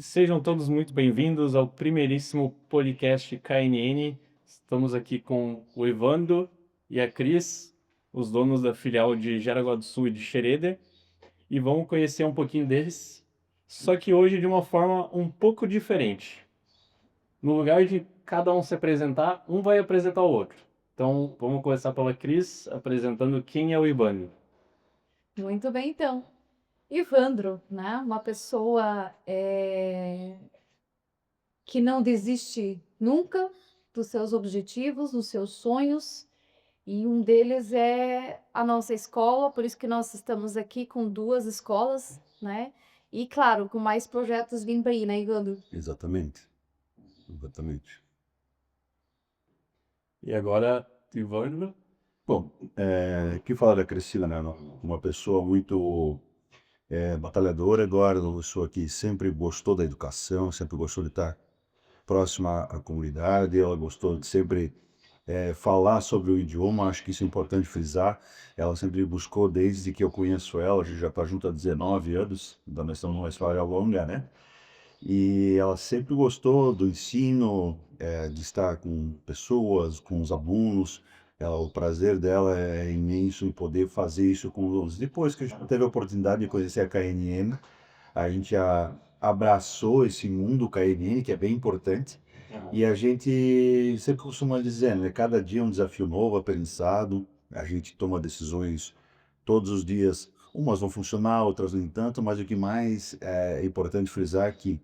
Sejam todos muito bem-vindos ao primeiríssimo podcast KNN. Estamos aqui com o Evandro e a Cris, os donos da filial de Jaraguá do Sul e de Xereder, e vamos conhecer um pouquinho deles, só que hoje de uma forma um pouco diferente. No lugar de cada um se apresentar, um vai apresentar o outro. Então, vamos começar pela Cris, apresentando quem é o Evandro. Muito bem, então. Ivandro, né? Uma pessoa que não desiste nunca dos seus objetivos, dos seus sonhos, e um deles é a nossa escola, por isso que nós estamos aqui com duas escolas, né? E claro, com mais projetos vindo aí, né, Ivandro? Exatamente, exatamente. E agora, Evandro. Bom, que falar da Cristina, né? Uma pessoa muito batalhadora, agora uma pessoa que sempre gostou da educação, sempre gostou de estar próxima à comunidade, ela gostou de sempre falar sobre o idioma, acho que isso é importante frisar. Ela sempre buscou, desde que eu conheço ela, a gente já está junto há 19 anos, então nós estamos numa história longa, né? E ela sempre gostou do ensino, de estar com pessoas, com os alunos. O prazer dela é imenso em poder fazer isso com os alunos. Depois que a gente teve a oportunidade de conhecer a KNN, a gente abraçou esse mundo KNN, que é bem importante. E a gente sempre costuma dizer, né? Cada dia é um desafio novo, aprendizado. A gente toma decisões todos os dias. Umas vão funcionar, outras nem tanto, mas o que mais é importante frisar é que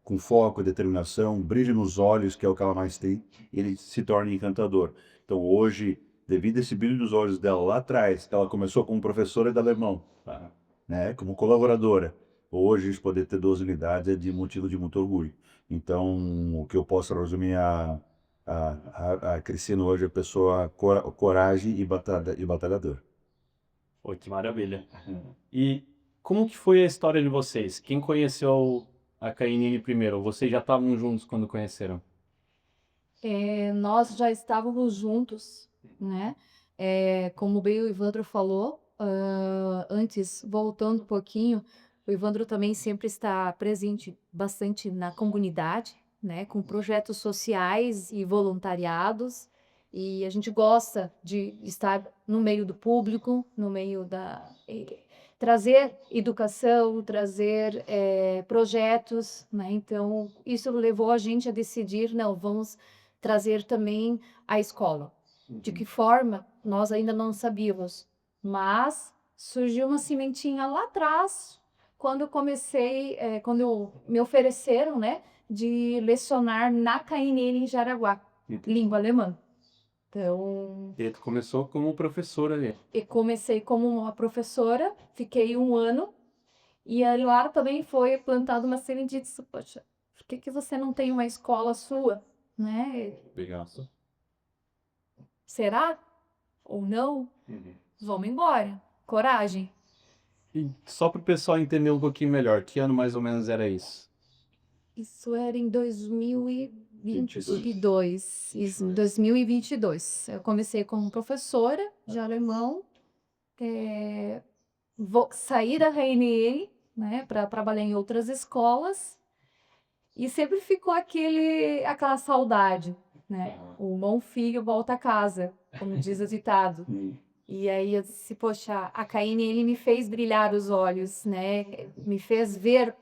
com foco e determinação, brilho nos olhos, que é o que ela mais tem, ele se torna encantador. Então hoje, devido a esse brilho nos olhos dela lá atrás, ela começou como professora de alemão, né, como colaboradora. Hoje, a gente poder ter 12 unidades é de motivo de muito orgulho. Então, o que eu posso resumir a Cristina hoje é pessoa coragem e batalhador. Pô, que maravilha. E como que foi a história de vocês? Quem conheceu a KNN primeiro? Vocês já estavam juntos quando conheceram? Nós já estávamos juntos, né? Como bem o Ivandro falou, antes, voltando um pouquinho, o Ivandro também sempre está presente bastante na comunidade, né? Com projetos sociais e voluntariados, e a gente gosta de estar no meio do público, no meio trazer educação, trazer projetos, né? Então, isso levou a gente a decidir, não, vamos trazer também a escola. De que forma, nós ainda não sabíamos, mas surgiu uma sementinha lá atrás, quando eu comecei, quando me ofereceram, né, de lecionar na KNN em Jaraguá, língua alemã. Então, E tu começou como professora ali. eu comecei como uma professora, fiquei um ano, e aí lá também foi plantada uma semente e disse, poxa, por que que você não tem uma escola sua, né? Legal. Será? Ou não? Vamos embora. Coragem. E só para o pessoal entender um pouquinho melhor, que ano mais ou menos era isso? Isso era em 22. 2022. Isso, em 2022. Eu comecei como professora de alemão. Vou sair da RNE, né, para trabalhar em outras escolas. E sempre ficou aquela saudade, né? O bom filho volta a casa, como diz o ditado. E aí eu disse, poxa, a KNN me fez brilhar os olhos, né? Me fez ver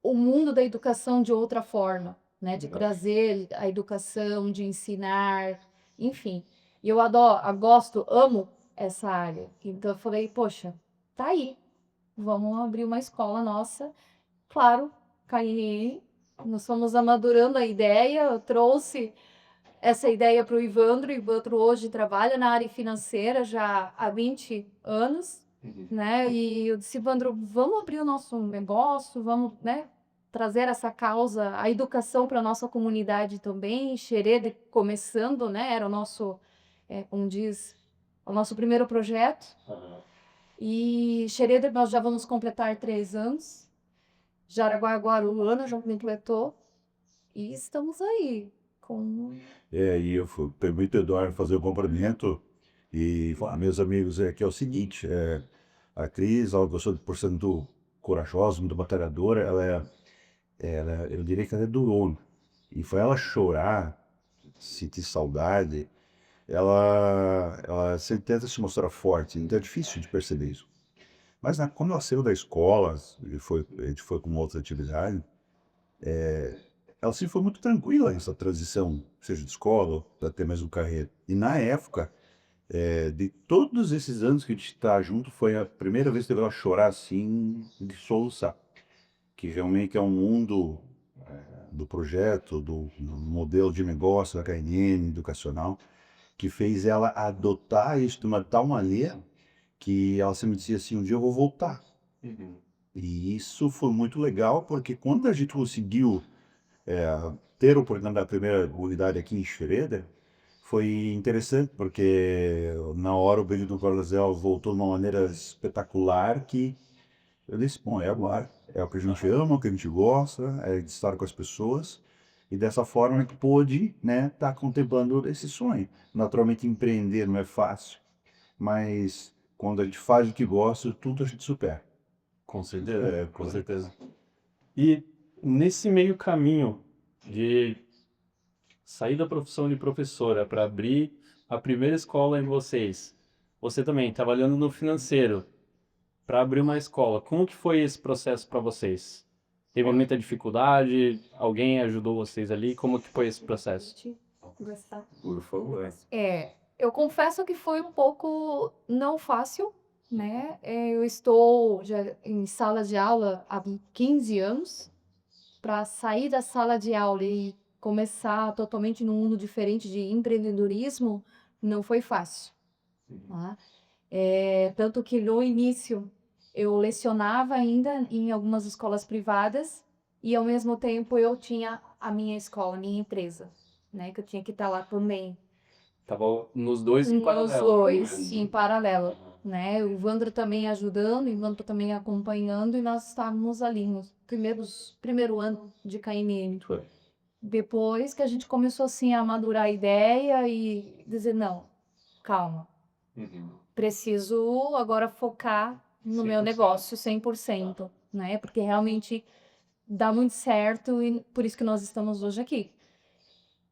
o mundo da educação de outra forma, né? De trazer a educação, de ensinar, enfim. E eu adoro, eu gosto, amo essa área. Então eu falei, poxa, tá aí. Vamos abrir uma escola nossa. Claro, KNN, nós fomos amadurando a ideia, eu trouxe essa ideia para o Ivandro. O Ivandro hoje trabalha na área financeira já há 20 anos, né? E eu disse, Ivandro, vamos abrir o nosso negócio, vamos, né, trazer essa causa, a educação para a nossa comunidade também. Xerede começando, né? Era o nosso, como diz, o nosso primeiro projeto. E Xerede nós já vamos completar 3 anos. Jaraguá agora o ano já completou. E estamos aí com E eu permito, Eduardo, fazer o cumprimento e falar, meus amigos, que é o seguinte, a Cris, ela gostou por ser muito corajosa, muito batalhadora, ela eu diria que ela durou, né? E foi ela chorar, sentir saudade, ela sempre tenta se mostrar forte, então é difícil de perceber isso. Mas quando ela saiu da escola, a gente foi com uma outra atividade, ela sempre foi muito tranquila nessa transição, seja de escola, para ter mais uma carreira. E na época, de todos esses anos que a gente está junto, foi a primeira vez que ela chorar assim, de soluçar. Que realmente é um mundo do projeto, do modelo de negócio da KNN educacional, que fez ela adotar isso de uma tal maneira que ela sempre dizia assim, um dia eu vou voltar. Uhum. E isso foi muito legal, porque quando a gente conseguiu ter a oportunidade da primeira unidade aqui em Schroeder, foi interessante, porque na hora o Benito Carlos voltou de uma maneira espetacular que eu disse, bom, é agora. É o que a gente ama, o que a gente gosta, é de estar com as pessoas. E dessa forma a gente pôde, né, estar contemplando esse sonho. Naturalmente empreender não é fácil, mas quando a gente faz o que gosta, tudo a gente supera. Com certeza, com Correto. certeza. E nesse meio caminho de sair da profissão de professora para abrir a primeira escola em vocês, você também trabalhando no financeiro para abrir uma escola, como que foi esse processo para vocês? Teve muita dificuldade? Alguém ajudou vocês ali? Como que foi esse processo? Gostar. Por favor. Eu confesso que foi um pouco não fácil, né? Eu estou já em sala de aula há 15 anos. Para sair da sala de aula e começar totalmente num mundo diferente de empreendedorismo, não foi fácil, tá? Tanto que no início eu lecionava ainda em algumas escolas privadas e ao mesmo tempo eu tinha a minha escola, a minha empresa, né? Que eu tinha que estar lá também. Tava nos dois em Os paralelo. dois em paralelo, né? O Vandro também ajudando, o Ivandro também acompanhando, e nós estávamos ali no primeiro ano de KNN. Foi. Depois que a gente começou assim a madurar a ideia e dizer, não, calma, Uhum. preciso agora focar no meu 100%. negócio 100%, né? Porque realmente dá muito certo e por isso que nós estamos hoje aqui.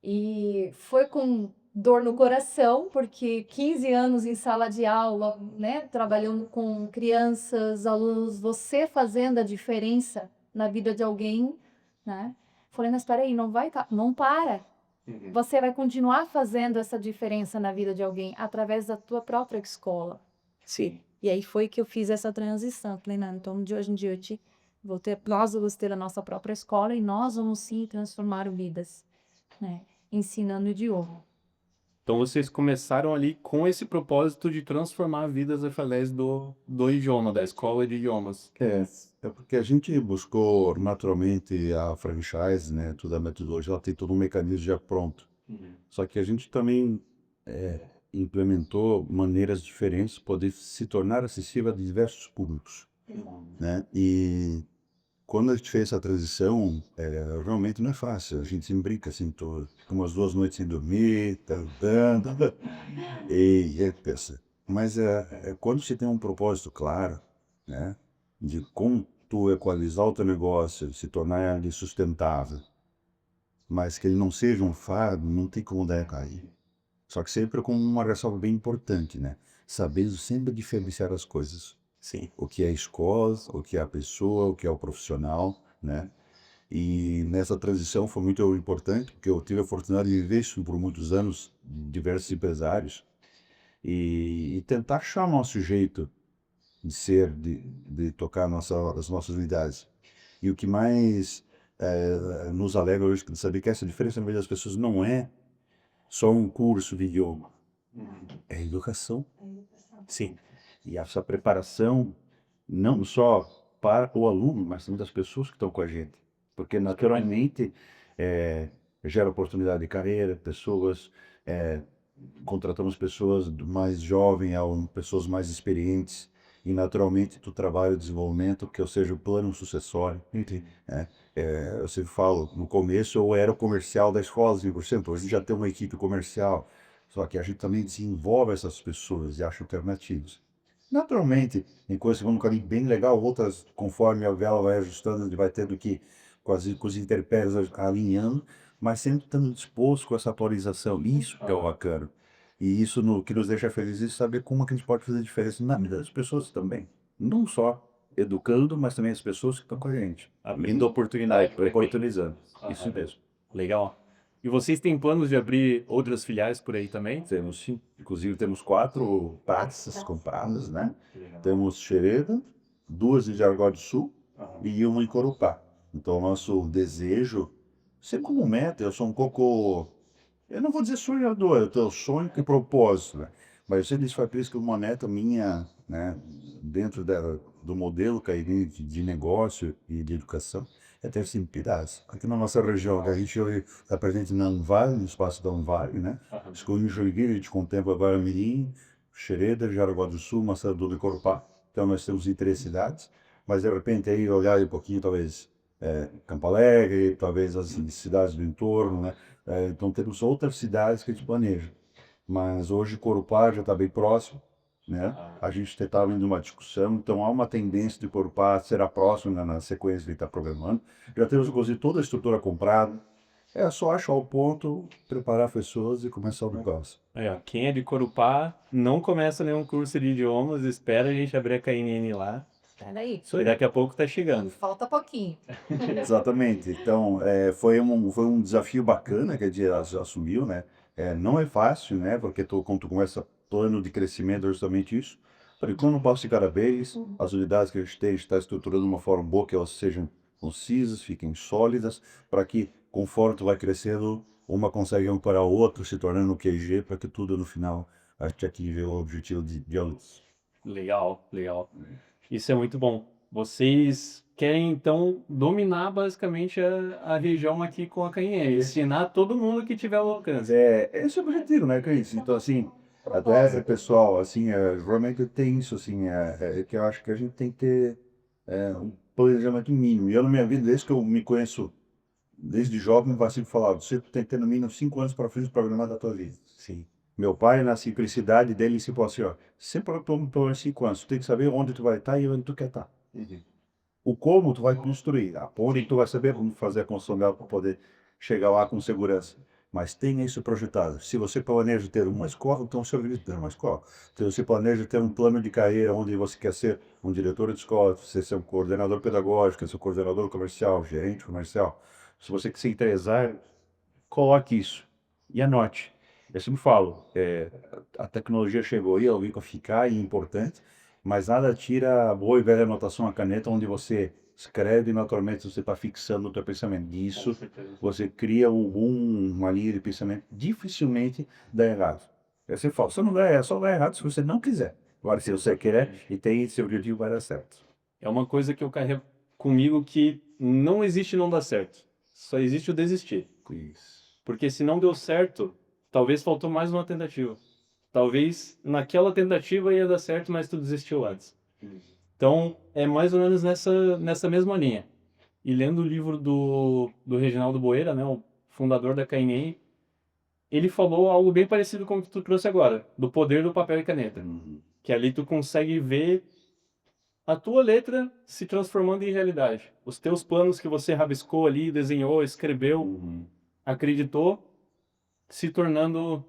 E foi com dor no coração, porque 15 anos em sala de aula, né, trabalhando com crianças, alunos, você fazendo a diferença na vida de alguém, né? Falei, mas espera aí, não para. Uhum. Você vai continuar fazendo essa diferença na vida de alguém através da tua própria escola. Sim. E aí foi que eu fiz essa transição. Falei, não, então de hoje em diante nós vamos ter a nossa própria escola e nós vamos sim transformar vidas, né? Ensinando idioma. Então vocês começaram ali com esse propósito de transformar vidas através do idioma, da escola de idiomas. É porque a gente buscou naturalmente a franchise, né? Toda a metodologia, ela tem todo um mecanismo já pronto. Uhum. Só que a gente também implementou maneiras diferentes de poder se tornar acessível a diversos públicos, né? E quando a gente fez essa transição, realmente não é fácil. A gente sempre brinca assim, tô com umas 2 noites sem dormir, tentando, e aí pensa. Mas quando você tem um propósito claro, né, de como tu equalizar o teu negócio, se tornar ele sustentável, mas que ele não seja um fardo, não tem como dar cair. Só que sempre com uma ressalva bem importante, né? Sabendo sempre diferenciar as coisas. Sim. O que é a escola, o que é a pessoa, o que é o profissional, né? E nessa transição foi muito importante, porque eu tive a oportunidade de viver isso por muitos anos, diversos empresários, e tentar achar o nosso jeito de ser, de tocar as nossas unidades. E o que mais nos alegra hoje, de saber que essa diferença na vida das pessoas não é só um curso de idioma, é educação. Sim. E essa preparação, não só para o aluno, mas também das pessoas que estão com a gente. Porque, naturalmente, gera oportunidade de carreira, pessoas, contratamos pessoas mais jovens, pessoas mais experientes, e, naturalmente, tu trabalha o desenvolvimento, que eu seja o plano sucessório. Entendi. Eu sempre falo, no começo eu era o comercial da escola, 100%, hoje já tem uma equipe comercial, só que a gente também desenvolve essas pessoas e acha alternativas. Naturalmente, tem coisas que vão no caminho bem legal, outras, conforme a vela vai ajustando, ele vai tendo que com as intempéries alinhando, mas sempre estando disposto com essa atualização. Isso que é o bacana. E isso que nos deixa felizes é saber como que a gente pode fazer diferença na vida das pessoas também. Não só educando, mas também as pessoas que estão com a gente. Abrindo oportunidade, oportunizando. Isso mesmo. Legal. E vocês têm planos de abrir outras filiais por aí também? Temos sim. Inclusive temos 4 praças compradas, né? Temos Xereda, 2 em Jaraguá do Sul e uma em Corupá. Então, nosso desejo, sempre como meta, eu sou um pouco, eu não vou dizer sonhador, eu tenho sonho e propósito, né? Mas eu sempre disse para eles que uma meta minha, né, dentro do modelo Cairi de negócio e de educação, é ter simplicidade. Aqui na nossa região, que a gente hoje está presente na Anvale, no espaço da Anvale, né? Escolhi em Joinville, a gente contempla agora Mirim, Xereda, Jaraguá do Sul, Massaranduba e Corupá. Então nós temos em 3 cidades, mas de repente aí olhar um pouquinho, talvez, Campo Alegre, talvez as cidades do entorno, né? Então temos outras cidades que a gente planeja. Mas hoje Corupá já está bem próximo, né? A gente estava indo uma discussão, então há uma tendência de Corupá será próximo na sequência que está programando. Já temos, inclusive, toda a estrutura comprada. É só achar o ponto, preparar as pessoas e começar o negócio. Aí, ó, quem é de Corupá não começa nenhum curso de idiomas, espera a gente abrir a KNN lá. Peraí, Isso E aí. daqui a pouco tá chegando. falta pouquinho. Exatamente. Então, foi um desafio bacana que a gente assumiu, né? Não é fácil, né? Porque quando tu começa plano de crescimento, é justamente isso. Falei, quando um passo de cada vez, as unidades que a gente está estruturando de uma forma boa, que elas sejam concisas, fiquem sólidas, para que, conforme tu vai crescendo, uma consegue amparar a outra, se tornando um QG, para que tudo no final a gente atinja o objetivo de alunos. Legal, legal. Isso é muito bom. Vocês querem, então, dominar basicamente a região aqui com a KNN, ensinar todo mundo que tiver ao alcance. Esse é o objetivo, né, Cris? Então, assim, até pessoal, assim, realmente tem isso, assim, que eu acho que a gente tem que ter um planejamento mínimo. E eu, na minha vida, desde que eu me conheço, desde jovem, eu sempre falava, você tem que ter no mínimo 5 anos para frente programar da tua vida. Sim. Meu pai, na simplicidade dele, se falou assim, ó, sempre pelo menos 5 anos, tu tem que saber onde tu vai estar e onde tu quer estar. O como tu vai construir, a ponte tu vai saber como fazer a construção dela para poder chegar lá com segurança. Mas tenha isso projetado. Se você planeja ter uma escola, então se organize ter uma escola. Se você planeja ter um plano de carreira onde você quer ser um diretor de escola, você ser um coordenador pedagógico, quer ser um coordenador comercial, gerente comercial. Se você quer ser empresário, coloque isso e anote. Eu sempre falo, a tecnologia chegou aí, ela veio para ficar e é importante, mas nada tira a boa e velha anotação à caneta, onde você escreve e naturalmente você está fixando o teu pensamento. Disso você cria uma linha de pensamento, dificilmente dá errado. Eu sempre falo, só não dá, só dá errado se você não quiser. Agora, se você quer e tem esse objetivo, vai dar certo. É uma coisa que eu carrego comigo que não existe não dar certo. Só existe o desistir. Isso. Porque se não deu certo, talvez faltou mais uma tentativa. Talvez naquela tentativa ia dar certo, mas tu desistiu antes. Então, é mais ou menos nessa mesma linha. E lendo o livro do Reginaldo Boeira, né, o fundador da KNN, ele falou algo bem parecido com o que tu trouxe agora, do poder do papel e caneta. Que ali tu consegue ver a tua letra se transformando em realidade. Os teus planos que você rabiscou ali, desenhou, escreveu, acreditou, se tornando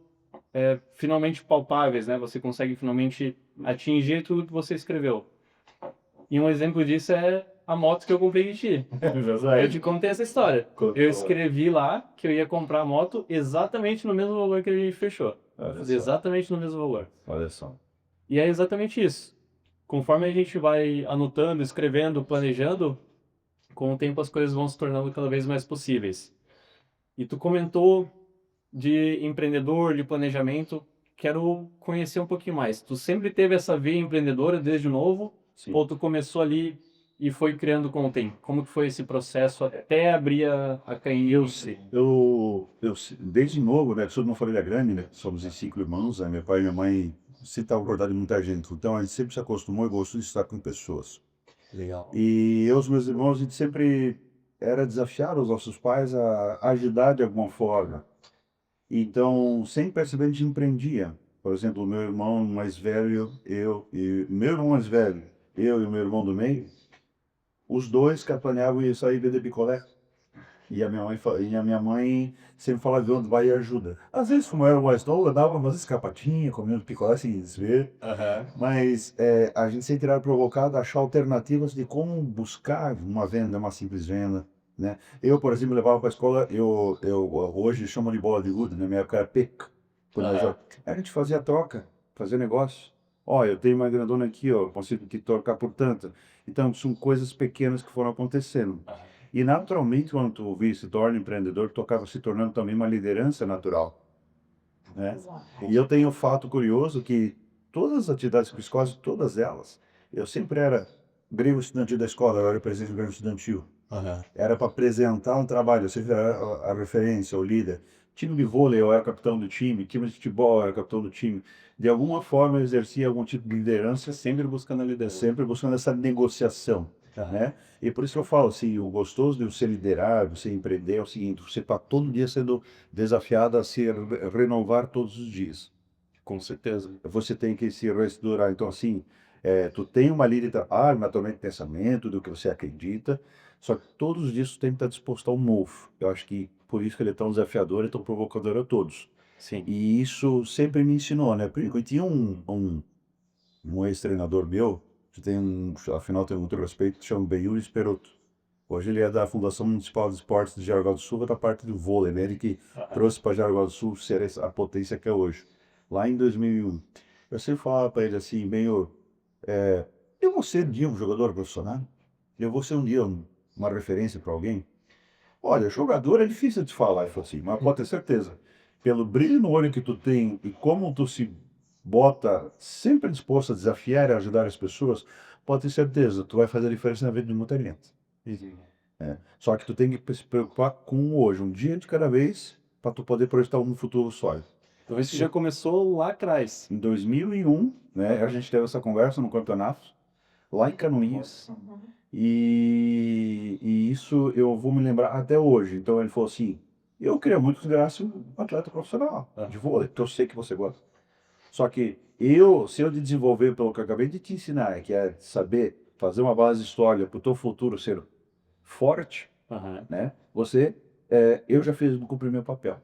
finalmente palpáveis, né? Você consegue finalmente atingir tudo que você escreveu. E um exemplo disso é a moto que eu comprei de ti. Eu te contei essa história. Eu escrevi lá que eu ia comprar a moto exatamente no mesmo valor que a gente fechou. Exatamente no mesmo valor. Olha só. E é exatamente isso. Conforme a gente vai anotando, escrevendo, planejando, com o tempo as coisas vão se tornando cada vez mais possíveis. E tu comentou de empreendedor, de planejamento. Quero conhecer um pouquinho mais. Tu sempre teve essa veia empreendedora desde novo? Sim. Ou tu começou ali e foi criando com o tempo? Como que foi esse processo até abrir a KNN? Desde novo, né? Sou de uma família grande, né? Somos em 5 irmãos, né? Meu pai e minha mãe se estavam cortados de muita gente. Então a gente sempre se acostumou e gostou de estar com pessoas. Legal. E eu e os meus irmãos, a gente sempre era desafiar os nossos pais a ajudar de alguma forma. Então, sem perceber, a gente empreendia. Por exemplo, o meu irmão mais velho, eu e meu irmão mais velho, eu e o meu irmão do meio, os dois capitaneavam e sair vender picolé. E a minha mãe sempre falava, onde vai e ajuda. Às vezes, como eu era o mais novo, eu dava umas escapadinhas, comendo picolé sem desver. Aham. Mas a gente sempre era provocado a achar alternativas de como buscar uma venda, uma simples venda, né? Eu, por exemplo, levava para a escola, hoje chamo de bola de gude, na minha época era PEC. Quando Aham. a gente fazia troca, fazia negócio. Ó, eu tenho uma grandona aqui, ó, consigo te trocar por tanto. Então, são coisas pequenas que foram acontecendo. E naturalmente, quando tu se torna empreendedor, tu acaba se tornando também uma liderança natural, né? Exato. E eu tenho um fato curioso que todas as atividades psicológicas, todas elas, eu sempre era grêmio estudantil da escola, eu era presidente do grêmio estudantil. Aham. Era para apresentar um trabalho, eu sempre era a referência, o líder. Time de vôlei, eu era capitão do time de futebol, eu era capitão do time. De alguma forma, eu exercia algum tipo de liderança, Sempre buscando a liderança. sempre buscando essa negociação, né? E por isso que eu falo assim, o gostoso de você liderar, você empreender é o seguinte, você está todo dia sendo desafiado a se renovar todos os dias. Com certeza. Você tem que se reestruturar. Então, assim, tu tem uma linha de naturalmente, pensamento, do que você acredita, só que todos os dias tu tem que estar disposto ao novo. Eu acho que por isso que ele é tão desafiador e tão provocador a todos. Sim. E isso sempre me ensinou, né? Porque eu tinha um ex-treinador meu, que afinal tem muito respeito, que chama Benhur Esperoto. Hoje ele é da Fundação Municipal de Esportes de Jaraguá do Sul, da parte do vôlei, né? Ele que trouxe para Jaraguá do Sul ser a potência que é hoje. Lá em 2001. Eu sempre falava para ele assim, Benhur, eu vou ser um dia um jogador profissional? Eu vou ser um dia uma referência para alguém? Olha, jogador é difícil de falar, ele falou assim, mas pode ter certeza. Pelo brilho no olho que tu tem e como tu se bota sempre disposto a desafiar e ajudar as pessoas, pode ter certeza, tu vai fazer a diferença na vida de muita gente. Só que tu tem que se preocupar com o hoje, um dia de cada vez, para tu poder projetar um futuro sólido. Então isso já começou lá atrás. Em 2001, né, a gente teve essa conversa no campeonato, lá em Canoinhas, e isso eu vou me lembrar até hoje. Então ele falou assim, eu queria muito que você virasse um atleta profissional de vôlei, que eu sei que você gosta. Só que se eu desenvolver pelo que eu acabei de te ensinar, que é saber fazer uma base sólida para o teu futuro ser forte, Aham. né? Eu já fiz cumprir meu papel.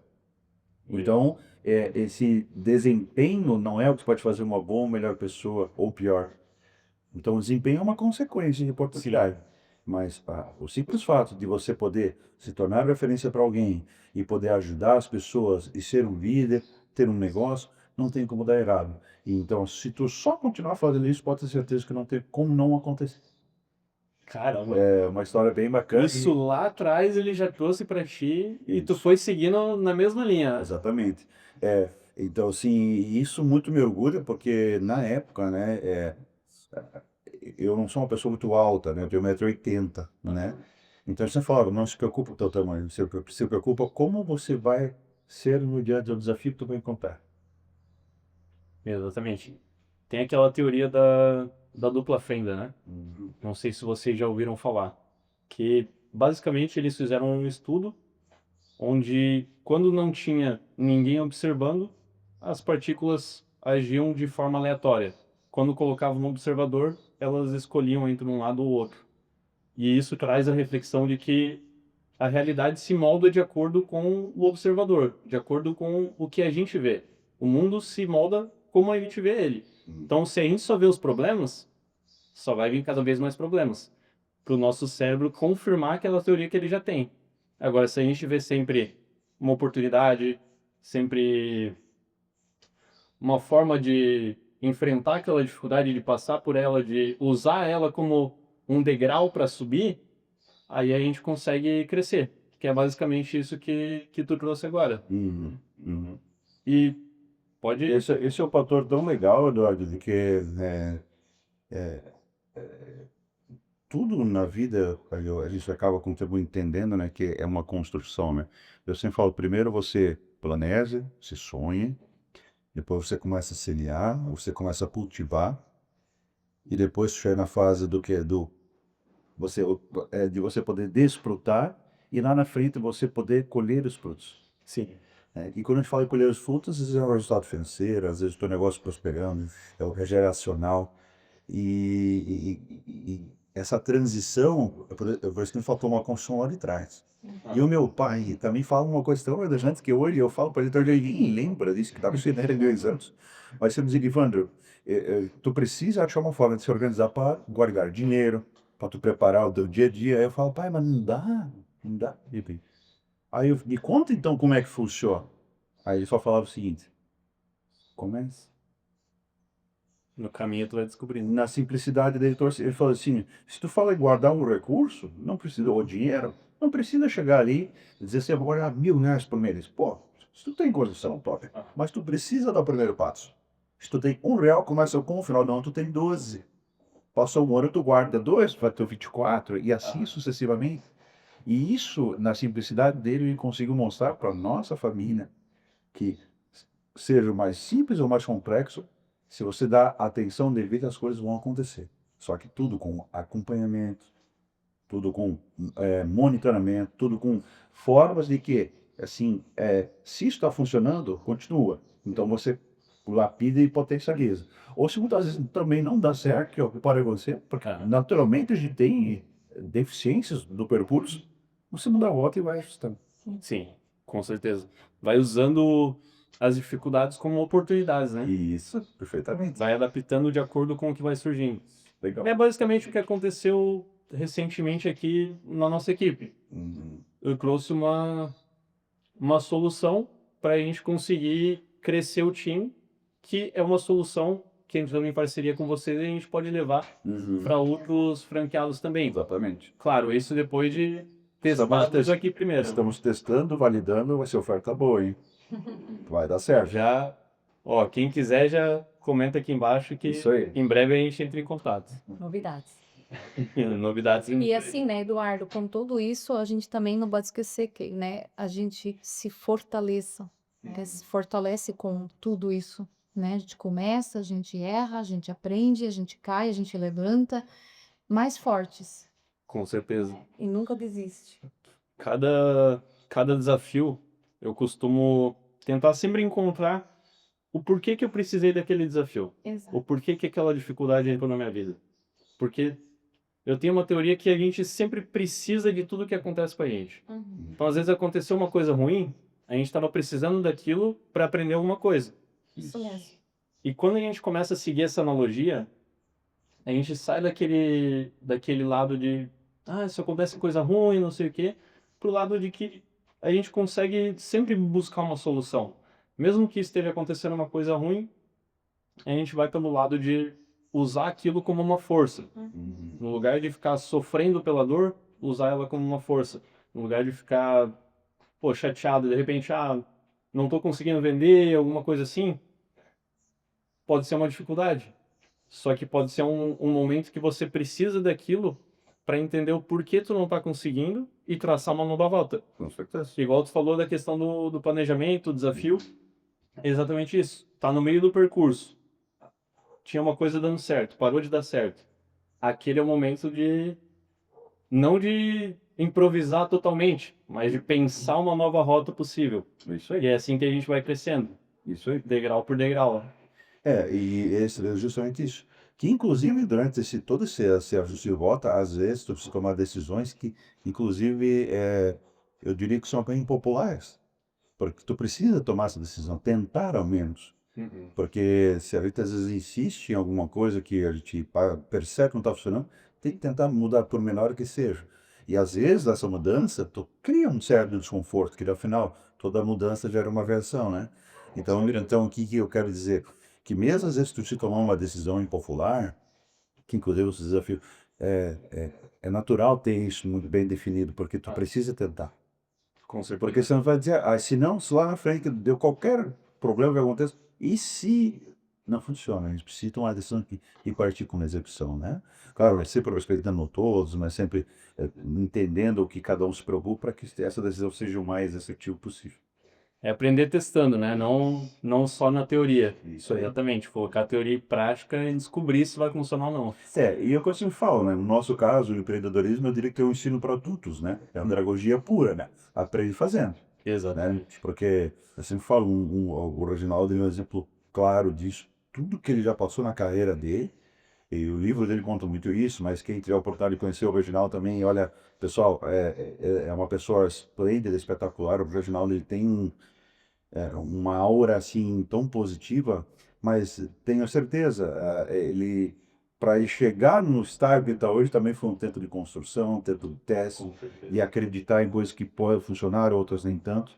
Então, esse desempenho não é o que pode fazer uma boa ou melhor pessoa ou pior. Então, o desempenho é uma consequência de oportunidade. Mas o simples fato de você poder se tornar referência para alguém e poder ajudar as pessoas e ser um líder, ter um negócio, não tem como dar errado. E então, se tu só continuar fazendo isso, pode ter certeza que não tem como não acontecer. Caramba. É uma história bem bacana. Isso lá atrás ele já trouxe pra ti e tu Isso. foi seguindo na mesma linha. Exatamente. Então, assim, isso muito me orgulha, porque na época, né, eu não sou uma pessoa muito alta, né, eu tenho 1,80 m, né? Então, você fala, não se preocupa com o teu tamanho, se preocupa como você vai ser no dia do desafio que tu vai encontrar. Exatamente. Tem aquela teoria da dupla fenda, né? Não sei se vocês já ouviram falar. Que basicamente eles fizeram um estudo onde, quando não tinha ninguém observando, as partículas agiam de forma aleatória. Quando colocavam um observador, elas escolhiam entre um lado ou outro. E isso traz a reflexão de que a realidade se molda de acordo com o observador, de acordo com o que a gente vê. O mundo se molda como a gente vê ele. Então, se a gente só vê os problemas, só vai vir cada vez mais problemas. Para o nosso cérebro confirmar aquela teoria que ele já tem. Agora, se a gente vê sempre uma oportunidade, sempre uma forma de enfrentar aquela dificuldade, de passar por ela, de usar ela como um degrau para subir, aí a gente consegue crescer. Que é basicamente isso que tu trouxe agora. Uhum, uhum. E pode... Esse é um fator tão legal, Eduardo, de que tudo na vida a gente acaba com o tempo entendendo, né, que é uma construção, né? Eu sempre falo, primeiro você planeja, se sonha, depois você começa a semear, você começa a cultivar, e depois chega na fase você, de você poder desfrutar, e lá na frente você poder colher os frutos. Sim. E quando a gente fala em colher os frutos, às vezes é o resultado financeiro, às vezes o teu negócio prosperando, é o geracional. essa transição, por exemplo, faltou uma construção lá de trás. E o meu pai também fala uma coisa tão interessante que hoje eu falo para ele, então ele nem lembra disso, que estava estudando ele 2 anos. Mas você me diz, Evandro, tu precisa achar uma forma de se organizar para guardar dinheiro, para tu preparar o teu dia a dia. Aí eu falo, pai, mas não dá, não dá. Aí eu me conta então como é que funciona. Aí ele só falava o seguinte, começa. No caminho tu vai descobrindo. Na simplicidade dele, ele falou assim, se tu fala em guardar um recurso, não precisa, ou dinheiro, não precisa chegar ali e dizer assim, eu vou guardar R$ 1.000 por mês. Pô, se tu tem condição, top. Mas tu precisa dar o primeiro passo. Se tu tem R$ 1, começa com, no final do ano tu tem 12. Passou um ano, tu guarda 2, vai ter 24, e assim sucessivamente. E isso, na simplicidade dele, ele conseguiu mostrar para nossa família que seja mais simples ou mais complexo, se você dá atenção devida, as coisas vão acontecer. Só que tudo com acompanhamento, tudo com monitoramento, tudo com formas de que, assim, se isso está funcionando, continua. Então você lapida e potencializa. Ou se muitas vezes também não dá certo, que é o que pode acontecer, porque naturalmente a gente tem deficiências do percurso, você muda a rota e vai ajustando. Sim, com certeza. Vai usando as dificuldades como oportunidades, né? Isso, perfeitamente. Vai adaptando de acordo com o que vai surgindo. Legal. É basicamente o que aconteceu recentemente aqui na nossa equipe. Uhum. Eu trouxe uma solução para a gente conseguir crescer o time, que é uma solução que entrando em parceria com vocês a gente pode levar Uhum. para outros franqueados também. Exatamente. Claro, isso depois de Estamos testar tes- isso aqui primeiro. Estamos testando, validando, vai ser oferta boa, hein? Vai dar certo. Já, ó, quem quiser já comenta aqui embaixo que Isso aí. em breve a gente entra em contato. Novidades. Novidades E assim, né, Eduardo, com tudo isso, a gente também não pode esquecer que, né, a gente se fortaleça, né, se fortalece com tudo isso, né? A gente começa, a gente erra, a gente aprende, a gente cai, a gente levanta, mais fortes com certeza. e nunca desiste. Cada desafio, eu costumo tentar sempre encontrar o porquê que eu precisei daquele desafio. Exato. O porquê que aquela dificuldade entrou na minha vida. Porque eu tenho uma teoria que a gente sempre precisa de tudo que acontece com a gente. Então, às vezes aconteceu uma coisa ruim, a gente estava precisando daquilo para aprender alguma coisa. Isso mesmo. E quando a gente começa a seguir essa analogia, a gente sai daquele lado de, se acontece coisa ruim, não sei o quê, pro lado de que a gente consegue sempre buscar uma solução. Mesmo que esteja acontecendo uma coisa ruim, a gente vai pelo lado de usar aquilo como uma força. Uhum. No lugar de ficar sofrendo pela dor, usar ela como uma força. No lugar de ficar, pô, chateado, de repente, não tô conseguindo vender, alguma coisa assim, pode ser uma dificuldade. Só que pode ser um momento que você precisa daquilo para entender o porquê tu não tá conseguindo e traçar uma nova volta. Com certeza. Igual tu falou da questão do planejamento, do desafio, é exatamente isso. Tá no meio do percurso. Tinha uma coisa dando certo, parou de dar certo. Aquele é o momento de não de improvisar totalmente, mas de pensar uma nova rota possível. Isso E aí. é assim que a gente vai crescendo, Isso aí. degrau por degrau. E esse é justamente isso. Que, inclusive, durante todo esse ajuste de rota, às vezes, tu precisa tomar decisões que, inclusive, eu diria que são bem impopulares. Porque tu precisa tomar essa decisão, tentar ao menos. Porque se a gente às vezes insiste em alguma coisa que a gente percebe que não está funcionando, tem que tentar mudar por menor que seja. E às vezes essa mudança tu cria um certo desconforto, que afinal toda mudança gera uma versão, né? Então o que que eu quero dizer? Que mesmo às vezes tu te tomar uma decisão impopular, que inclusive esse desafio, é, é, é natural ter isso muito bem definido, porque tu precisa tentar. Com certeza. Porque você não vai dizer, se não, se lá na frente deu qualquer problema que aconteça, e se não funciona? A gente precisa tomar a decisão e partir com a execução, né? Claro, é sempre respeitando todos, mas sempre entendendo o que cada um se preocupa para que essa decisão seja o mais assertivo possível. É aprender testando, né? Não só na teoria. Isso aí. Exatamente. Colocar a teoria em prática e descobrir se vai funcionar ou não. E é o que eu sempre falo, né? No nosso caso, o empreendedorismo, eu diria que é um ensino para adultos, né? É uma pedagogia pura, né? Aprende fazendo. Né? Exatamente. Porque eu sempre falo, o Reginaldo é um exemplo claro disso. Tudo que ele já passou na carreira dele, E o livro dele conta muito isso, mas quem tiver a oportunidade de conhecer o Reginaldo também, olha, pessoal, é uma pessoa esplêndida, espetacular. O Reginaldo ele tem uma aura assim tão positiva, mas tenho certeza, ele para ele chegar no estágio que está hoje também foi um tempo de construção, um tempo de teste, e acreditar em coisas que podem funcionar, outras nem tanto,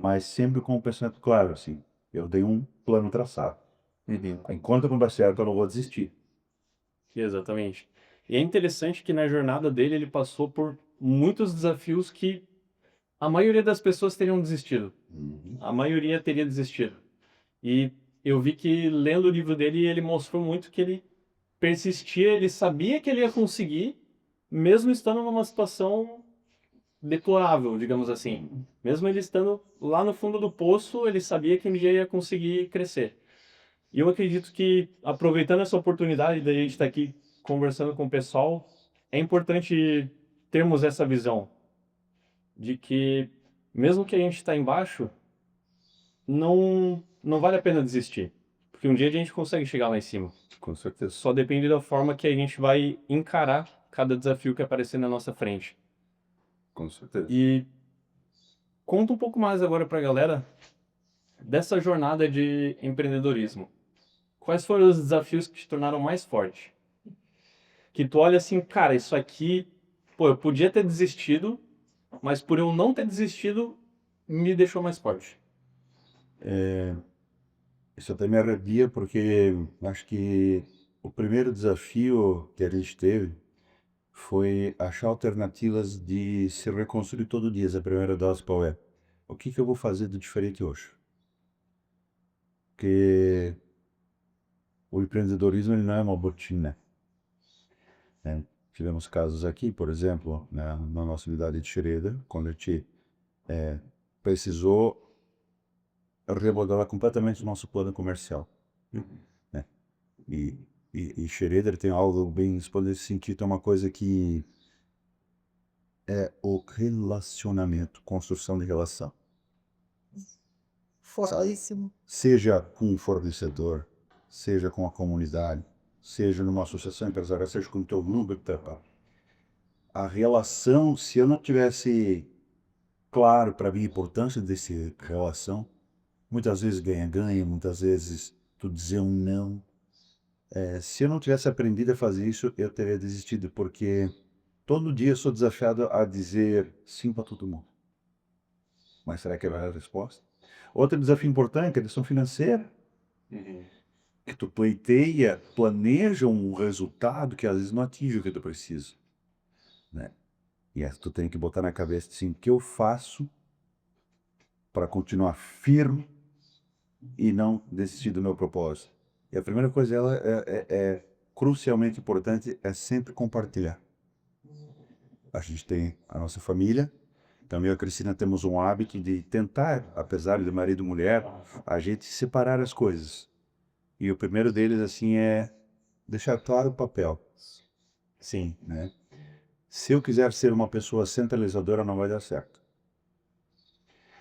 mas sempre com um pensamento claro, assim, eu tenho um plano traçado. Enquanto não der certo, eu não vou desistir. Exatamente. E é interessante que na jornada dele ele passou por muitos desafios que a maioria das pessoas teriam desistido. A maioria teria desistido. E eu vi que lendo o livro dele, ele mostrou muito que ele persistia, ele sabia que ele ia conseguir, mesmo estando numa situação deplorável, digamos assim. Mesmo ele estando lá no fundo do poço, ele sabia que um dia ia conseguir crescer. E eu acredito que, aproveitando essa oportunidade da gente estar aqui conversando com o pessoal, é importante termos essa visão de que, mesmo que a gente está embaixo, não vale a pena desistir. Porque um dia a gente consegue chegar lá em cima. Com certeza. Só depende da forma que a gente vai encarar cada desafio que aparecer na nossa frente. Com certeza. E conta um pouco mais agora para a galera dessa jornada de empreendedorismo. Quais foram os desafios que te tornaram mais forte? Que tu olha assim, cara, isso aqui, pô, eu podia ter desistido, mas por eu não ter desistido, me deixou mais forte. Isso até me arrepia porque acho que o primeiro desafio que a gente teve foi achar alternativas de se reconstruir todo dia. A primeira delas qual é? O que que eu vou fazer de diferente hoje? Porque o empreendedorismo ele não é uma rotina, né? Tivemos casos aqui, por exemplo, na nossa unidade de Xereda, quando a gente precisou remodelar completamente o nosso plano comercial, né? E, e Xereda ele tem algo bem exposto nesse sentido, é uma coisa que é o relacionamento, construção de relação. Fortíssimo. Seja com o fornecedor, seja com a comunidade, seja numa associação empresarial, seja com o teu número de trabalho. A relação, se eu não tivesse claro para mim a importância dessa relação, muitas vezes ganha-ganha, muitas vezes tu dizer um não. Se eu não tivesse aprendido a fazer isso, eu teria desistido, porque todo dia eu sou desafiado a dizer sim para todo mundo. Mas será que é a resposta? Outro desafio importante é a questão financeira, que tu pleiteia, planeja um resultado que às vezes não atinge o que tu precisa, né? E aí tu tem que botar na cabeça assim, o que eu faço para continuar firme e não desistir do meu propósito? E a primeira coisa ela é crucialmente importante, é sempre compartilhar. A gente tem a nossa família, também eu e a Cristina temos um hábito de tentar, apesar de marido e mulher, a gente separar as coisas. E o primeiro deles, assim, é deixar claro o papel, Sim. né? Se eu quiser ser uma pessoa centralizadora, não vai dar certo.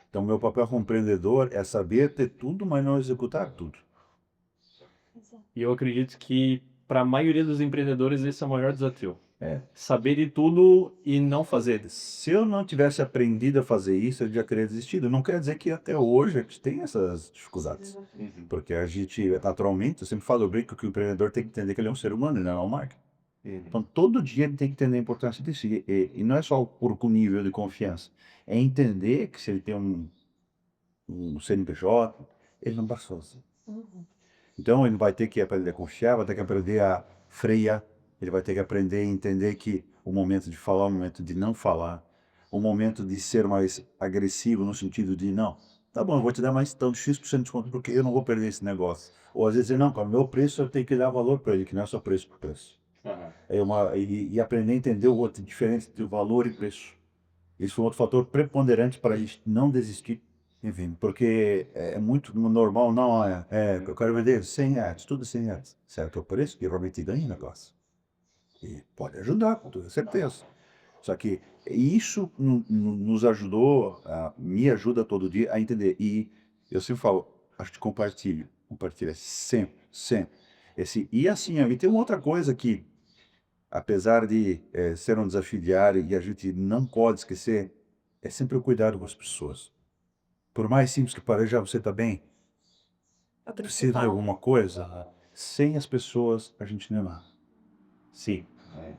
Então, meu papel como empreendedor é saber ter tudo, mas não executar tudo. E eu acredito que, para a maioria dos empreendedores, esse é o maior desafio. É. Saber de tudo e não fazer. Se eu não tivesse aprendido a fazer isso, eu já teria desistido. Não quer dizer que até hoje a gente tem essas dificuldades. Porque a gente, naturalmente, eu sempre falo, eu brinco que o empreendedor tem que entender que ele é um ser humano, ele não é uma máquina. Então, todo dia ele tem que entender a importância disso. E não é só por o nível de confiança. É entender que se ele tem um CNPJ, ele não basta sozinho. Então, ele vai ter que aprender a confiar, vai ter que aprender a frear, ele vai ter que aprender a entender que o momento de falar, o momento de não falar, o momento de ser mais agressivo no sentido de, não, tá bom, eu vou te dar mais tanto X% de desconto porque eu não vou perder esse negócio. Ou às vezes, não, com o meu preço eu tenho que dar valor para ele, que não é só preço por preço. E aprender a entender o outro, diferente de valor e preço. Isso é um outro fator preponderante para a gente não desistir, enfim, porque é muito normal, não, eu quero vender 100 reais, tudo 100 reais, certo? É o preço que realmente ganha o negócio. E pode ajudar, com toda certeza. Só que isso nos ajudou, me ajuda todo dia a entender. E eu sempre falo, acho que compartilha sempre, sempre. E assim, e tem uma outra coisa que, apesar de ser um desafio diário e a gente não pode esquecer, é sempre o cuidado com as pessoas. Por mais simples que pareça, já você está bem, É o precisa de principal. alguma coisa, sem as pessoas a gente não é nada. Sim,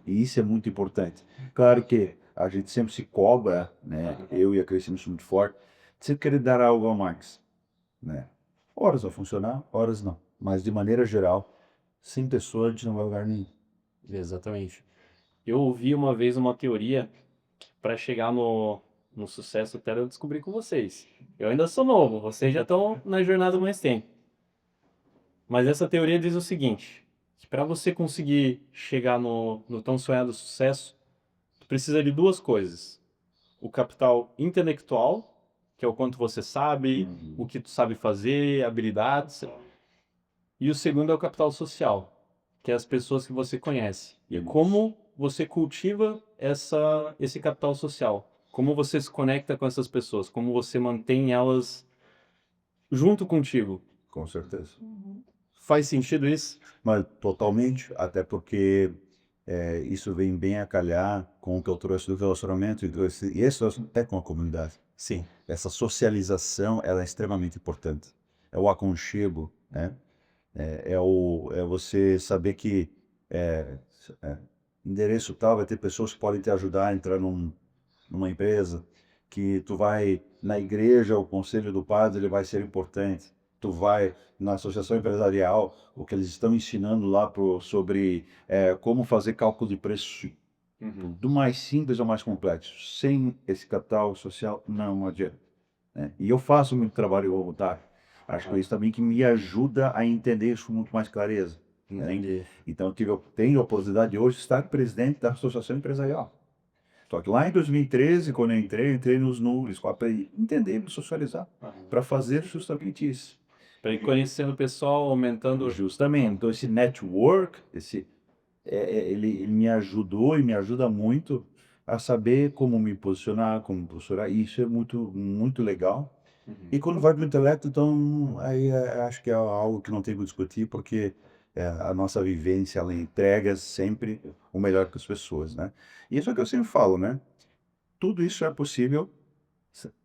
e isso é muito importante. Claro que a gente sempre se cobra, né? Eu e a Cris somos muito forte, de sempre querer dar algo a mais, né? Horas vai funcionar, horas não. Mas de maneira geral, sem pessoa a gente não vai a lugar nenhum. Exatamente. Eu ouvi uma vez uma teoria para chegar no sucesso, até eu descobri com vocês. Eu ainda sou novo, vocês já estão na jornada há mais tempo. Mas essa teoria diz o seguinte, que para você conseguir chegar no tão sonhado sucesso, tu precisa de duas coisas. O capital intelectual, que é o quanto você sabe, o que tu sabe fazer, habilidades. E o segundo é o capital social, que é as pessoas que você conhece. E é como você cultiva esse capital social. Como você se conecta com essas pessoas, como você mantém elas junto contigo. Com certeza. Faz sentido isso? Mas totalmente, até porque isso vem bem a calhar com o que eu trouxe do relacionamento e esse até com a comunidade. Sim. Essa socialização, ela é extremamente importante. É o aconchego, né? É você saber que é, é, endereço tal vai ter pessoas que podem te ajudar a entrar numa empresa, que tu vai na igreja, o conselho do padre ele vai ser importante. Tu vai na associação empresarial, o que eles estão ensinando lá sobre como fazer cálculo de preço, do mais simples ao mais complexo. Sem esse capital social, não adianta, né? E eu faço muito trabalho voluntário. Acho que é isso também que me ajuda a entender isso com muito mais clareza, né? Entendi. Então, tenho a oportunidade de hoje estar presidente da associação empresarial. Só que lá em 2013, quando eu entrei nos números, para entender, me socializar, para fazer justamente isso. Para ir conhecendo o pessoal, aumentando. Justamente. Então, esse network, ele me ajudou e me ajuda muito a saber como me posicionar, como posicionar. E isso é muito, muito legal. E quando vai para o intelecto, então, aí acho que é algo que não tem que discutir, porque a nossa vivência, ela entrega sempre o melhor para as pessoas, né? E isso é o que eu sempre falo, né? Tudo isso é possível,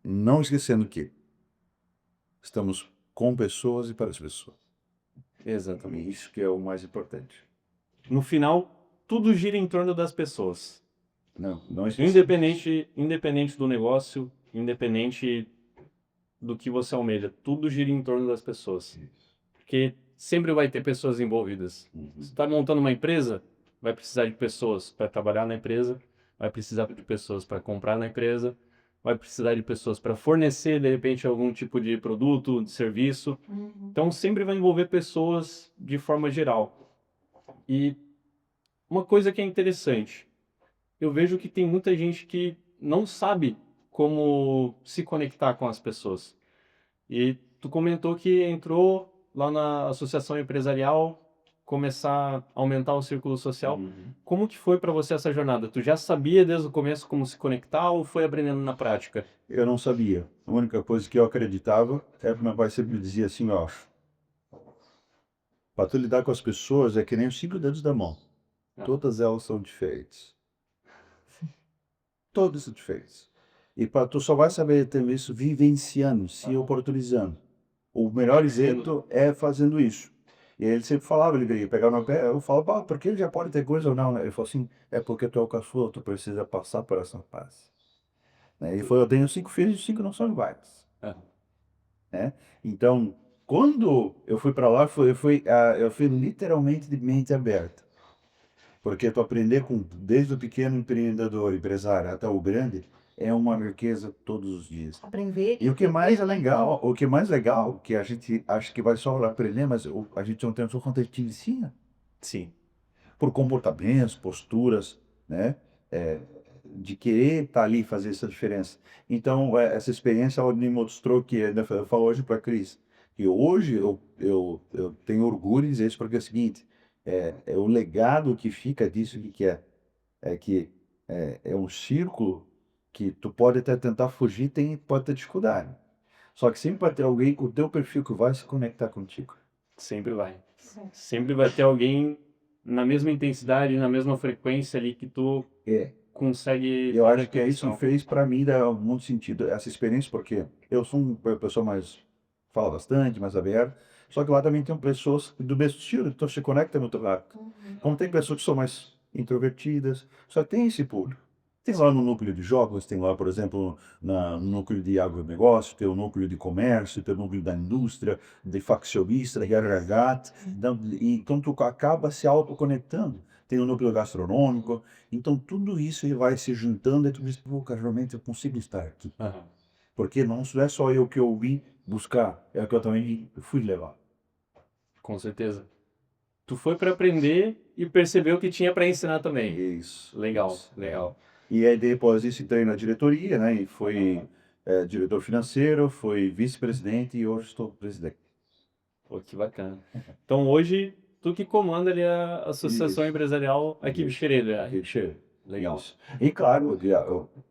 não esquecendo que estamos com pessoas e para as pessoas. Exatamente. Isso que é o mais importante. No final, tudo gira em torno das pessoas. Não esquecer. Independente do negócio, independente do que você almeja, tudo gira em torno das pessoas. Porque sempre vai ter pessoas envolvidas. Se está montando uma empresa, vai precisar de pessoas para trabalhar na empresa, vai precisar de pessoas para comprar na empresa, vai precisar de pessoas para fornecer, de repente, algum tipo de produto, de serviço. Então, sempre vai envolver pessoas de forma geral. E uma coisa que é interessante, eu vejo que tem muita gente que não sabe como se conectar com as pessoas. E tu comentou que entrou lá na associação empresarial, começar a aumentar o círculo social. Como que foi para você essa jornada? Tu já sabia desde o começo como se conectar ou foi aprendendo na prática? Eu não sabia. A única coisa que eu acreditava é que meu pai sempre me dizia assim, ó, para tu lidar com as pessoas é que nem os 5 dedos da mão. Todas elas são diferentes. Todas são diferentes. E tu só vai saber ter isso vivenciando, se oportunizando. O melhor jeito é fazendo isso. E aí ele sempre falava, ele ia pegar no pé, eu falava, porque ele já pode ter coisa ou não, né? Ele falou assim, é porque tu é o caçula, tu precisa passar por essa fase. Né? Ele falou, eu tenho 5 filhos e 5 não são iguais. Né? Então, quando eu fui para lá, eu fui literalmente de mente aberta. Porque tu aprender desde o pequeno empreendedor, empresário, até o grande, é uma riqueza todos os dias. Aprender E o que mais é legal, que a gente acha que vai só aprender, mas a gente não tem noção quanto a gente ensina. Sim. Por comportamentos, posturas, né? É, de querer estar ali e fazer essa diferença. Então, essa experiência ela me mostrou que, eu falo hoje para a Cris, que hoje eu tenho orgulho de dizer isso, porque é o seguinte, é o legado que fica disso, que é que é um círculo que tu pode até tentar fugir, pode ter dificuldade. Só que sempre vai ter alguém com o teu perfil que vai se conectar contigo. Sempre vai. Sempre vai ter alguém na mesma intensidade, na mesma frequência ali que tu É, consegue eu fazer acho que a isso conexão. fez para mim dar muito sentido essa experiência, porque eu sou uma pessoa mais, fala bastante, mais aberta, só que lá também tem pessoas do mesmo estilo, então se conecta muito rápido. Como tem pessoas que são mais introvertidas, só tem esse público. Tem lá no núcleo de jogos, tem lá, por exemplo, no núcleo de agronegócio, tem o núcleo de comércio, tem o núcleo da indústria, de faccionista, de RH, então tu acaba se autoconectando. Tem o núcleo gastronômico, então tudo isso vai se juntando e tu diz, pô, cara, realmente eu consigo estar aqui. Aham. Porque não é só eu que eu vim buscar, é o que eu também fui levar. Com certeza. Tu foi para aprender e percebeu que tinha para ensinar também. Isso. Legal, Isso. legal. E aí depois disso entrei na diretoria, né? E fui diretor financeiro, fui vice-presidente e hoje estou presidente. Pô, que bacana. Então hoje, tu que comanda ali a Associação Isso. Empresarial aqui de Isso. Xereda. Richard. Legal. Isso. E claro,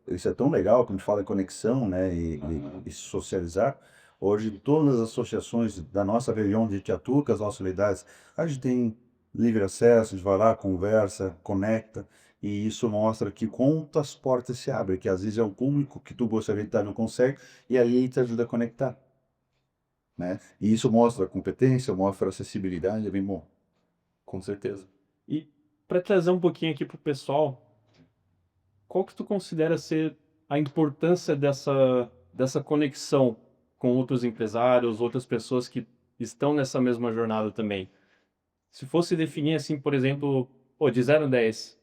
isso é tão legal quando fala em conexão, né? E socializar. Hoje, todas as associações da nossa região de Itiatu, as nossas unidades, a gente tem livre acesso, a gente vai lá, conversa, conecta. E isso mostra que quantas portas se abrem, que às vezes é um público que tu gostaria de estar não consegue, e ali ele te ajuda a conectar, né? E isso mostra competência, mostra acessibilidade, é bem bom. Com certeza. E para trazer um pouquinho aqui pro pessoal, qual que tu considera ser a importância dessa conexão com outros empresários, outras pessoas que estão nessa mesma jornada também? Se fosse definir assim, por exemplo, pô, de 0 a 10,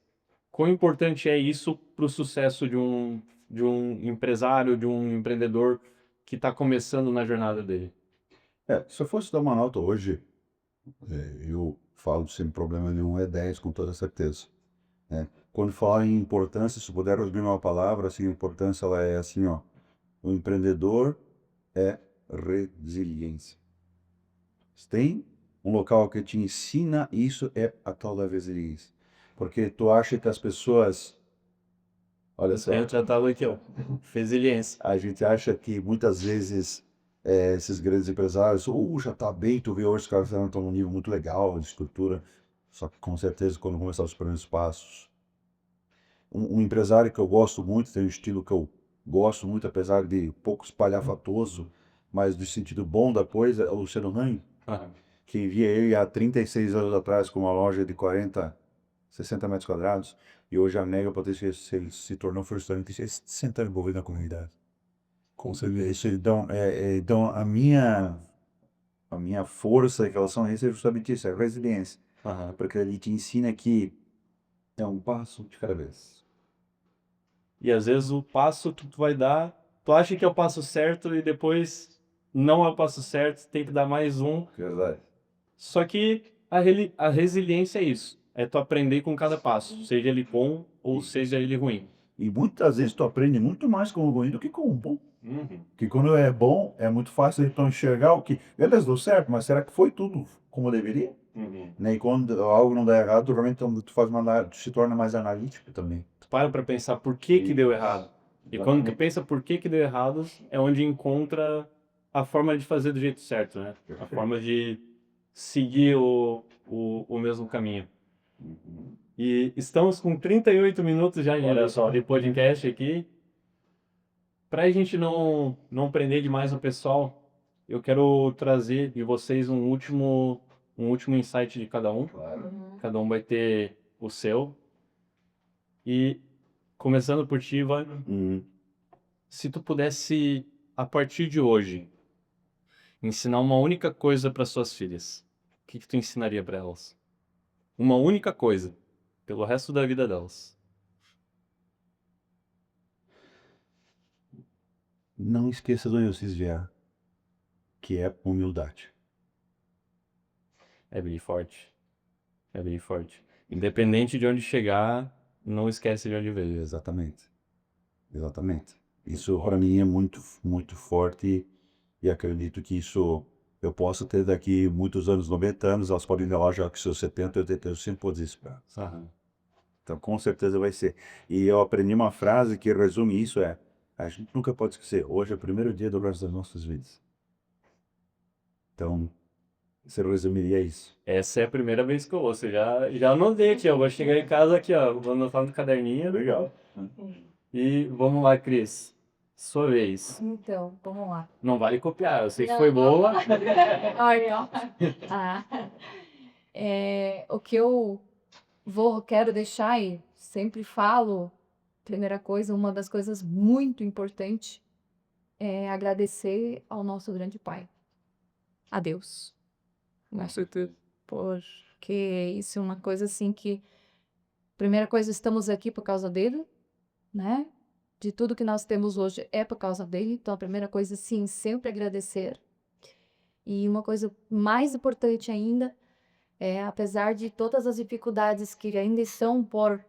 quão importante é isso para o sucesso de um empresário, de um empreendedor que está começando na jornada dele? Se eu fosse dar uma nota hoje, eu falo sem problema nenhum, é 10 com toda certeza, né? Quando fala em importância, se puder resumir uma palavra, assim, a importância ela é assim, ó, o empreendedor é resiliência. Se tem um local que te ensina isso, é a tal da resiliência. Porque tu acha que as pessoas, olha só, Eu tratava aqui, ó, resiliência. a gente acha que muitas vezes esses grandes empresários, já tá bem, tu vê hoje os caras estão num nível muito legal de estrutura, só que com certeza quando começar os primeiros passos. Um empresário que eu gosto muito, tem um estilo que eu gosto muito, apesar de um pouco espalhafatoso, mas no sentido bom da coisa, é o Luciano Hang, Aham. que via ele há 36 anos atrás com uma loja de 40, 60 metros quadrados, e hoje a Mega Potência se tornou frustrante e 60 envolvido na comunidade. Com certeza. Isso, então, então a minha força em relação a isso é justamente isso, é a resiliência. Aham. Porque ele te ensina que é um passo de cada vez. E às vezes o passo que tu vai dar, tu acha que é o passo certo e depois não é o passo certo, tem que dar mais um. Verdade. Só que a resiliência é isso, é tu aprender com cada passo, seja ele bom ou seja ele ruim. E muitas vezes tu aprende muito mais com o ruim do que com o bom. Uhum. Porque quando é bom, é muito fácil então enxergar o que, beleza, deu certo, mas será que foi tudo como deveria? Uhum. Né? E quando algo não dá errado, tu realmente tu faz tu se torna mais analítico também. Tu para pra pensar por que que deu errado. E quando tu pensa por que que deu errado, é onde encontra a forma de fazer do jeito certo, né? A forma de seguir o mesmo caminho. E estamos com 38 minutos já Olha só. de podcast aqui. Para a gente não prender demais o pessoal, eu quero trazer de vocês um último insight de cada um. Claro. Cada um vai ter o seu. E começando por ti, Ivan, se tu pudesse, a partir de hoje, ensinar uma única coisa para suas filhas, o que que tu ensinaria para elas? Uma única coisa, pelo resto da vida delas. Não esqueça do Eucis Vieira, que é humildade. É bem forte. É bem forte. Independente de onde chegar, não esquece de onde veio. Exatamente. Exatamente. Isso para mim é muito, muito forte e acredito que isso eu posso ter daqui muitos anos, 90 anos, elas podem ir lá já com seus 70, 80, eu sempre vou dizer isso pra elas. Aham. Então com certeza vai ser. E eu aprendi uma frase que resume isso, a gente nunca pode esquecer, hoje é o primeiro dia do resto das nossas vidas. Então, Você resumiria isso? Essa é a primeira vez que eu ouço. Já anotei aqui, ó. Vou chegar em casa aqui, ó. Vou anotar no caderninho. Legal. E vamos lá, Cris. Sua vez. Então, vamos lá. Não vale copiar. Eu sei que Não. foi boa. Ai, ó. Ah, o que eu quero deixar e sempre falo, primeira coisa, uma das coisas muito importantes é agradecer ao nosso grande Pai, a Deus. Nosso tudo. Porque isso é uma coisa assim que, primeira coisa, estamos aqui por causa dele, né? De tudo que nós temos hoje é por causa dele. Então, a primeira coisa, sim, sempre agradecer. E uma coisa mais importante ainda é, apesar de todas as dificuldades que ainda estão por,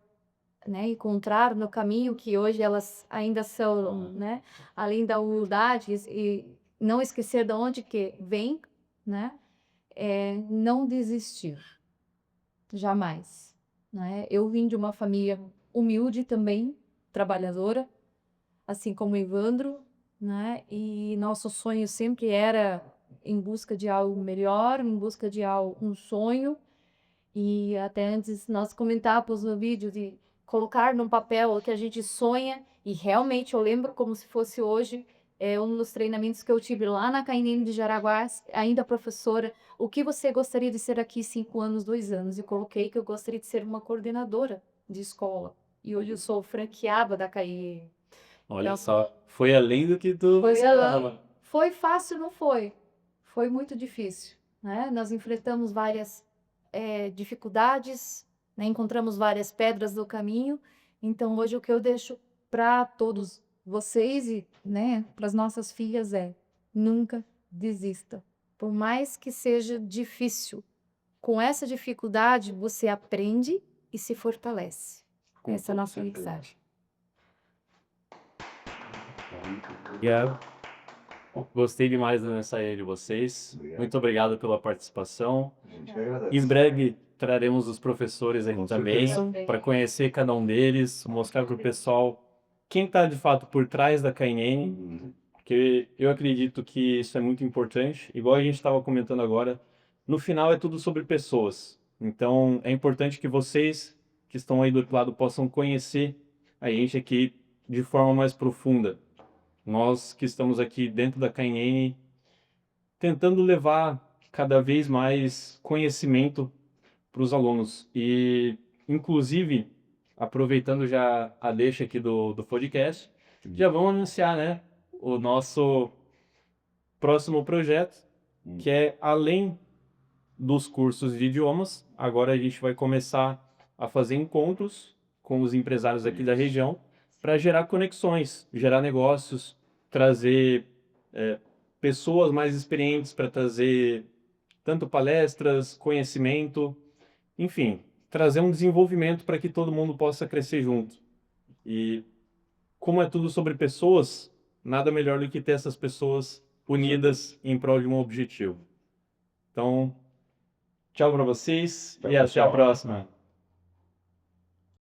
né, encontrar no caminho, que hoje elas ainda são, né, além da humildade e não esquecer de onde que vem, né, não desistir, jamais, né? Eu vim de uma família humilde também, trabalhadora, assim como o Evandro, né? E nosso sonho sempre era em busca de algo melhor, em busca de algo, um sonho. E até antes nós comentávamos no vídeo de colocar num papel o que a gente sonha, e realmente eu lembro como se fosse hoje, um dos treinamentos que eu tive lá na KNN de Jaraguá, ainda professora, o que você gostaria de ser aqui 5 anos, 2 anos? E coloquei que eu gostaria de ser uma coordenadora de escola. E hoje eu sou franqueada da KNN. Olha só, foi além do que tu Foi esperava. Foi fácil, não foi? Foi muito difícil, né? Nós enfrentamos várias dificuldades, né? Encontramos várias pedras no caminho. Então, hoje o que eu deixo para todos vocês e, né, para as nossas filhas é: nunca desista. Por mais que seja difícil, com essa dificuldade você aprende e se fortalece. Com Essa é a toda nossa certeza. mensagem. Obrigado. Gostei demais da mensagem de vocês. Obrigado. Muito obrigado pela participação. A gente que agradece. Em breve traremos os professores aí Com também, certeza. para conhecer cada um deles, mostrar para o pessoal quem está de fato por trás da KNN, Uhum. porque eu acredito que isso é muito importante. Igual a gente estava comentando agora, no final é tudo sobre pessoas. Então é importante que vocês que estão aí do outro lado possam conhecer a gente aqui de forma mais profunda. Nós que estamos aqui dentro da KNN tentando levar cada vez mais conhecimento para os alunos. E, inclusive, aproveitando já a deixa aqui do podcast, já vamos anunciar, né, o nosso próximo projeto, que é além dos cursos de idiomas, agora a gente vai começar a fazer encontros com os empresários aqui da região para gerar conexões, gerar negócios, trazer pessoas mais experientes para trazer tanto palestras, conhecimento, enfim, trazer um desenvolvimento para que todo mundo possa crescer junto. E como é tudo sobre pessoas, nada melhor do que ter essas pessoas unidas em prol de um objetivo. Então, tchau para vocês e até a próxima.